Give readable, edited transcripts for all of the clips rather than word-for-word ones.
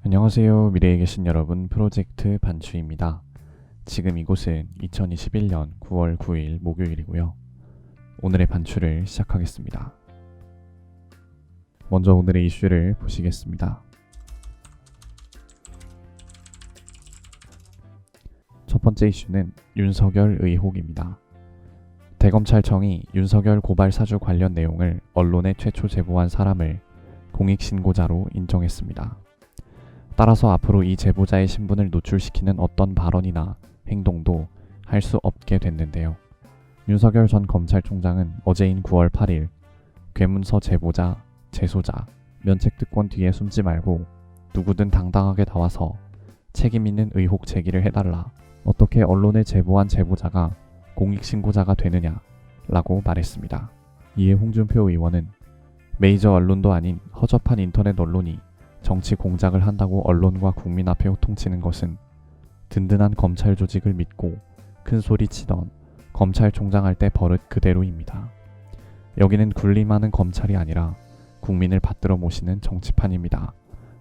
안녕하세요. 미래에 계신 여러분, 프로젝트 반추입니다. 지금 이곳은 2021년 9월 9일 목요일이고요. 오늘의 반추를 시작하겠습니다. 먼저 오늘의 이슈를 보시겠습니다. 첫 번째 이슈는 윤석열 의혹입니다. 대검찰청이 윤석열 고발 사주 관련 내용을 언론에 최초 제보한 사람을 공익신고자로 인정했습니다. 따라서 앞으로 이 제보자의 신분을 노출시키는 어떤 발언이나 행동도 할 수 없게 됐는데요. 윤석열 전 검찰총장은 어제인 9월 8일 괴문서 제보자, 제소자, 면책특권 뒤에 숨지 말고 누구든 당당하게 나와서 책임 있는 의혹 제기를 해달라. 어떻게 언론에 제보한 제보자가 공익신고자가 되느냐 라고 말했습니다. 이에 홍준표 의원은 메이저 언론도 아닌 허접한 인터넷 언론이 정치 공작을 한다고 언론과 국민 앞에 호통치는 것은 든든한 검찰 조직을 믿고 큰 소리 치던 검찰총장 할 때 버릇 그대로입니다. 여기는 군림하는 검찰이 아니라 국민을 받들어 모시는 정치판입니다.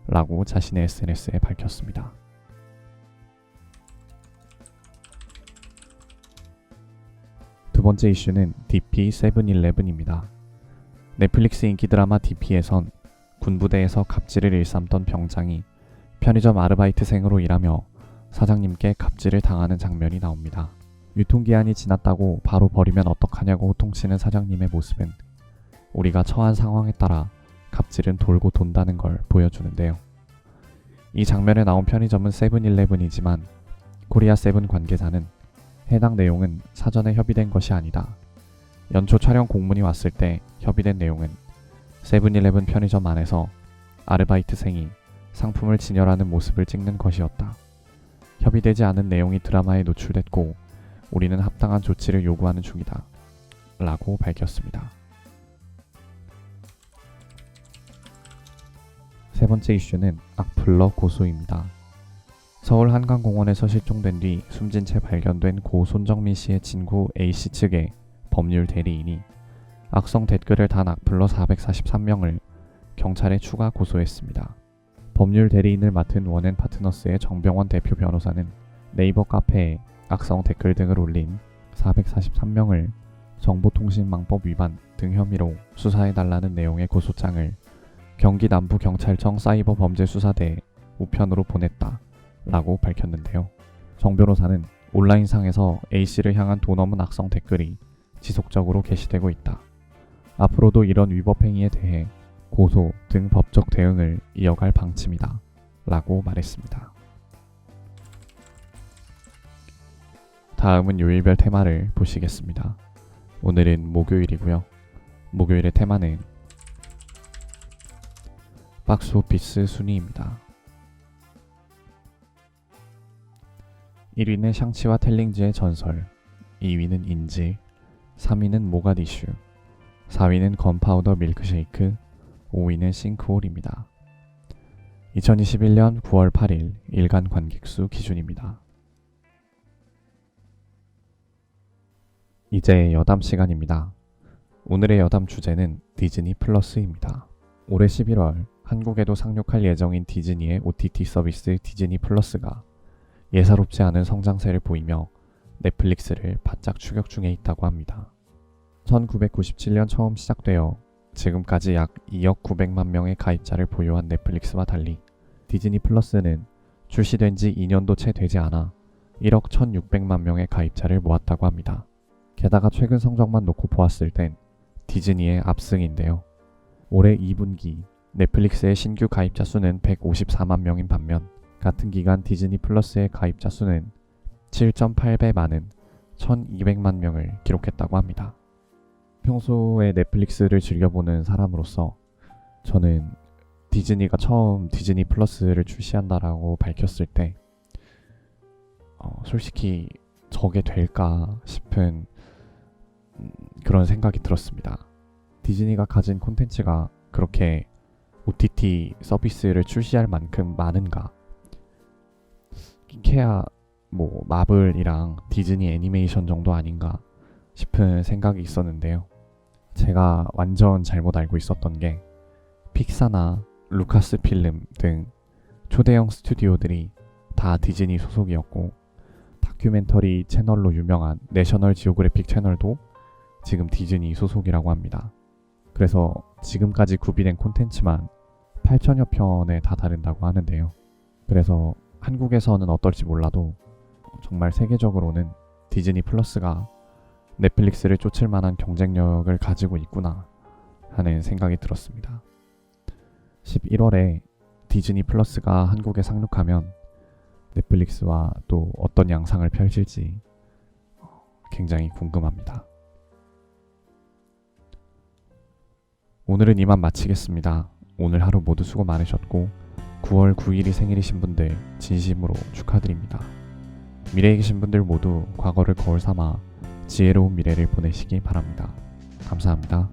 라고 자신의 SNS에 밝혔습니다. 두 번째 이슈는 DP 세븐일레븐입니다. 넷플릭스 인기 드라마 DP에선 군부대에서 갑질을 일삼던 병장이 편의점 아르바이트생으로 일하며 사장님께 갑질을 당하는 장면이 나옵니다. 유통기한이 지났다고 바로 버리면 어떡하냐고 호통치는 사장님의 모습은 우리가 처한 상황에 따라 갑질은 돌고 돈다는 걸 보여주는데요. 이 장면에 나온 편의점은 세븐일레븐이지만 코리아 세븐 관계자는 해당 내용은 사전에 협의된 것이 아니다. 연초 촬영 공문이 왔을 때 협의된 내용은 세븐일레븐 편의점 안에서 아르바이트생이 상품을 진열하는 모습을 찍는 것이었다. 협의되지 않은 내용이 드라마에 노출됐고 우리는 합당한 조치를 요구하는 중이다. 라고 밝혔습니다. 세 번째 이슈는 악플러 고소입니다. 서울 한강공원에서 실종된 뒤 숨진 채 발견된 고 손정민 씨의 친구 A씨 측의 법률 대리인이 악성 댓글을 단 악플러 443명을 경찰에 추가 고소했습니다. 법률 대리인을 맡은 원앤 파트너스의 정병원 대표 변호사는 네이버 카페에 악성 댓글 등을 올린 443명을 정보통신망법 위반 등 혐의로 수사해달라는 내용의 고소장을 경기 남부경찰청 사이버범죄수사대에 우편으로 보냈다 라고 밝혔는데요. 정 변호사는 온라인상에서 A씨를 향한 도 넘은 악성 댓글이 지속적으로 게시되고 있다. 앞으로도 이런 위법 행위에 대해 고소 등 법적 대응을 이어갈 방침이다 라고 말했습니다. 다음은 요일별 테마를 보시겠습니다. 오늘은 목요일이고요. 목요일의 테마는 박스오피스 순위입니다. 1위는 샹치와 텔링즈의 전설, 2위는 인질, 3위는 모가디슈, 4위는 건파우더 밀크쉐이크, 5위는 싱크홀입니다. 2021년 9월 8일 일간 관객수 기준입니다. 이제 여담 시간입니다. 오늘의 여담 주제는 디즈니 플러스입니다. 올해 11월 한국에도 상륙할 예정인 디즈니의 OTT 서비스 디즈니 플러스가 예사롭지 않은 성장세를 보이며 넷플릭스를 바짝 추격 중에 있다고 합니다. 1997년 처음 시작되어 지금까지 약 2억 900만 명의 가입자를 보유한 넷플릭스와 달리 디즈니 플러스는 출시된 지 2년도 채 되지 않아 1억 1600만 명의 가입자를 모았다고 합니다. 게다가 최근 성적만 놓고 보았을 땐 디즈니의 압승인데요. 올해 2분기 넷플릭스의 신규 가입자 수는 154만 명인 반면 같은 기간 디즈니 플러스의 가입자 수는 7.8배 많은 1200만 명을 기록했다고 합니다. 평소에 넷플릭스를 즐겨보는 사람으로서 저는 디즈니가 처음 디즈니 플러스를 출시한다라고 밝혔을 때 솔직히 저게 될까 싶은 그런 생각이 들었습니다. 디즈니가 가진 콘텐츠가 그렇게 OTT 서비스를 출시할 만큼 많은가? 이케아 마블이랑 디즈니 애니메이션 정도 아닌가 싶은 생각이 있었는데요. 제가 완전 잘못 알고 있었던 게 픽사나 루카스 필름 등 초대형 스튜디오들이 다 디즈니 소속이었고 다큐멘터리 채널로 유명한 내셔널 지오그래픽 채널도 지금 디즈니 소속이라고 합니다. 그래서 지금까지 구비된 콘텐츠만 8천여 편에 다다른다고 하는데요. 그래서 한국에서는 어떨지 몰라도 정말 세계적으로는 디즈니 플러스가 넷플릭스를 쫓을 만한 경쟁력을 가지고 있구나 하는 생각이 들었습니다. 11월에 디즈니 플러스가 한국에 상륙하면 넷플릭스와 또 어떤 양상을 펼칠지 굉장히 궁금합니다. 오늘은 이만 마치겠습니다. 오늘 하루 모두 수고 많으셨고 9월 9일이 생일이신 분들 진심으로 축하드립니다. 미래에 계신 분들 모두 과거를 거울 삼아 지혜로운 미래를 보내시기 바랍니다. 감사합니다.